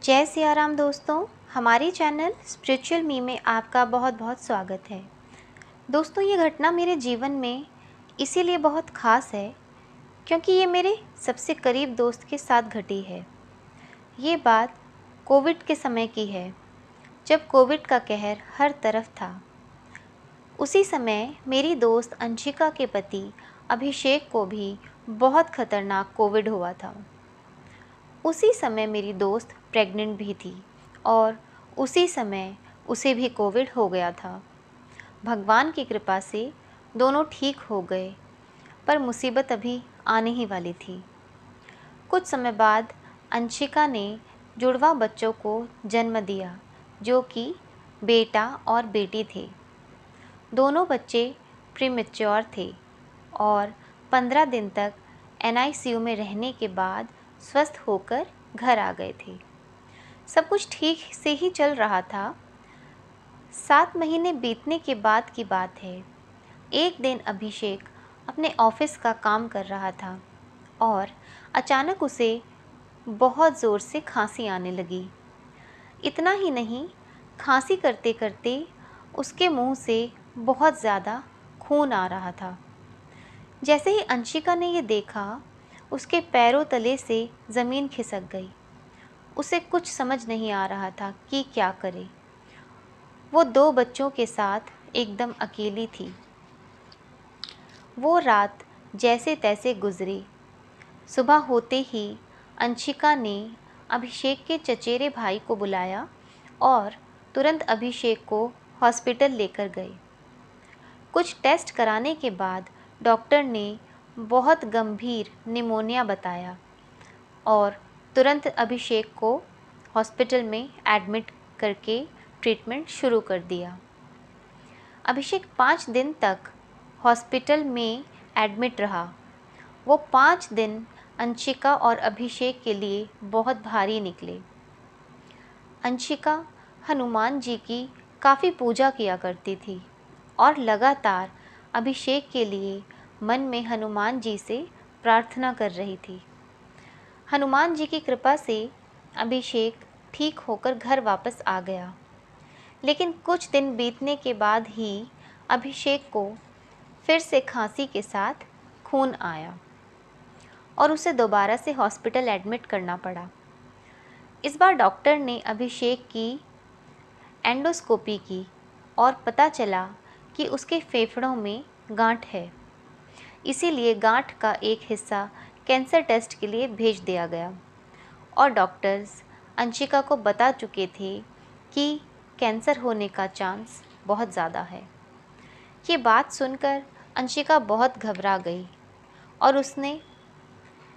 जय सिया राम दोस्तों, हमारे चैनल स्पिरिचुअल मी में आपका बहुत बहुत स्वागत है। दोस्तों, ये घटना मेरे जीवन में इसीलिए बहुत ख़ास है क्योंकि ये मेरे सबसे करीब दोस्त के साथ घटी है। ये बात कोविड के समय की है, जब कोविड का कहर हर तरफ था। उसी समय मेरी दोस्त अंशिका के पति अभिषेक को भी बहुत खतरनाक कोविड हुआ था। उसी समय मेरी दोस्त प्रेग्नेंट भी थी और उसी समय उसे भी कोविड हो गया था। भगवान की कृपा से दोनों ठीक हो गए, पर मुसीबत अभी आने ही वाली थी। कुछ समय बाद अंशिका ने जुड़वा बच्चों को जन्म दिया, जो कि बेटा और बेटी थे। दोनों बच्चे प्रीमेच्योर थे और 15 दिन तक एनआईसीयू में रहने के बाद स्वस्थ होकर घर आ गए थे। सब कुछ ठीक से ही चल रहा था। 7 महीने बीतने के बाद की बात है। एक दिन अभिषेक अपने ऑफिस का काम कर रहा था और अचानक उसे बहुत ज़ोर से खांसी आने लगी। इतना ही नहीं, खांसी करते करते उसके मुंह से बहुत ज़्यादा खून आ रहा था। जैसे ही अंशिका ने ये देखा, उसके पैरों तले से ज़मीन खिसक गई। उसे कुछ समझ नहीं आ रहा था कि क्या करे। वो 2 बच्चों के साथ एकदम अकेली थी। वो रात जैसे तैसे गुजरी। सुबह होते ही अंशिका ने अभिषेक के चचेरे भाई को बुलाया और तुरंत अभिषेक को हॉस्पिटल लेकर गए। कुछ टेस्ट कराने के बाद डॉक्टर ने बहुत गंभीर निमोनिया बताया और तुरंत अभिषेक को हॉस्पिटल में एडमिट करके ट्रीटमेंट शुरू कर दिया। अभिषेक 5 दिन तक हॉस्पिटल में एडमिट रहा। वो 5 दिन अंशिका और अभिषेक के लिए बहुत भारी निकले। अंशिका हनुमान जी की काफ़ी पूजा किया करती थी और लगातार अभिषेक के लिए मन में हनुमान जी से प्रार्थना कर रही थी। हनुमान जी की कृपा से अभिषेक ठीक होकर घर वापस आ गया, लेकिन कुछ दिन बीतने के बाद ही अभिषेक को फिर से खांसी के साथ खून आया और उसे दोबारा से हॉस्पिटल एडमिट करना पड़ा। इस बार डॉक्टर ने अभिषेक की एंडोस्कोपी की और पता चला कि उसके फेफड़ों में गांठ है। इसीलिए गांठ का एक हिस्सा कैंसर टेस्ट के लिए भेज दिया गया और डॉक्टर्स अंशिका को बता चुके थे कि कैंसर होने का चांस बहुत ज़्यादा है। ये बात सुनकर अंशिका बहुत घबरा गई और उसने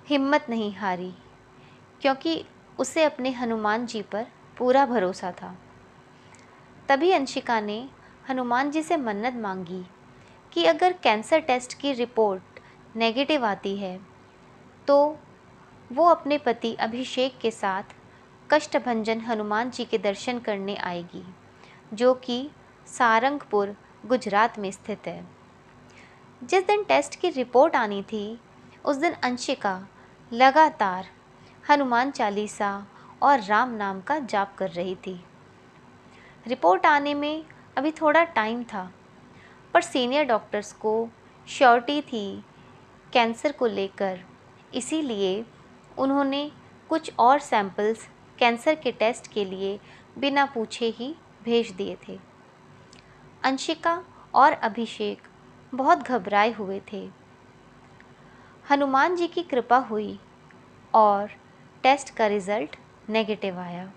हिम्मत नहीं हारी, क्योंकि उसे अपने हनुमान जी पर पूरा भरोसा था। तभी अंशिका ने हनुमान जी से मन्नत मांगी कि अगर कैंसर टेस्ट की रिपोर्ट नेगेटिव आती है तो वो अपने पति अभिषेक के साथ कष्टभंजन हनुमान जी के दर्शन करने आएगी, जो कि सारंगपुर, गुजरात में स्थित है। जिस दिन टेस्ट की रिपोर्ट आनी थी, उस दिन अंशिका लगातार हनुमान चालीसा और राम नाम का जाप कर रही थी। रिपोर्ट आने में अभी थोड़ा टाइम था, पर सीनियर डॉक्टर्स को श्योरिटी थी कैंसर को लेकर, इसीलिए उन्होंने कुछ और सैंपल्स कैंसर के टेस्ट के लिए बिना पूछे ही भेज दिए थे। अंशिका और अभिषेक बहुत घबराए हुए थे। हनुमान जी की कृपा हुई और टेस्ट का रिज़ल्ट नेगेटिव आया।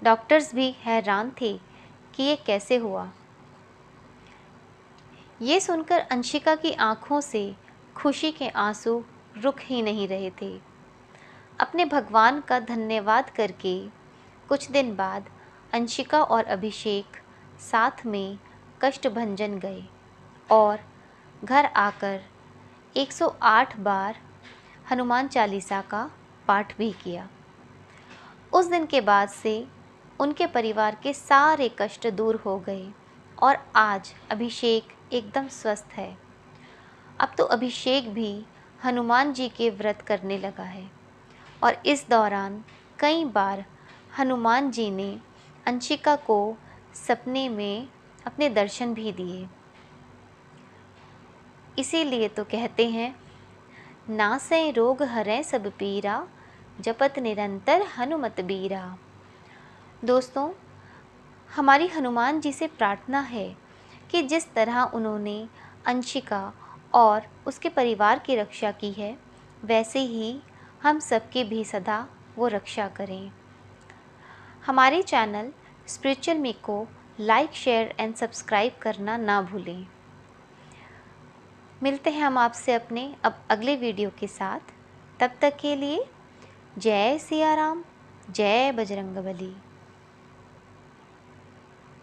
डॉक्टर्स भी हैरान थे कि ये कैसे हुआ। ये सुनकर अंशिका की आंखों से खुशी के आंसू रुक ही नहीं रहे थे। अपने भगवान का धन्यवाद करके कुछ दिन बाद अंशिका और अभिषेक साथ में कष्टभंजन गए और घर आकर 108 बार हनुमान चालीसा का पाठ भी किया। उस दिन के बाद से उनके परिवार के सारे कष्ट दूर हो गए और आज अभिषेक एकदम स्वस्थ है। अब तो अभिषेक भी हनुमान जी के व्रत करने लगा है और इस दौरान कई बार हनुमान जी ने अंशिका को सपने में अपने दर्शन भी दिए। इसीलिए तो कहते हैं, नासै रोग हरै सब पीरा, जपत निरंतर हनुमत बीरा। दोस्तों, हमारी हनुमान जी से प्रार्थना है कि जिस तरह उन्होंने अंशिका और उसके परिवार की रक्षा की है, वैसे ही हम सबकी भी सदा वो रक्षा करें। हमारे चैनल स्पिरिचुअल मी को लाइक, शेयर एंड सब्सक्राइब करना ना भूलें। मिलते हैं हम आपसे अपने अगले वीडियो के साथ। तब तक के लिए जय सिया राम, जय बजरंगबली।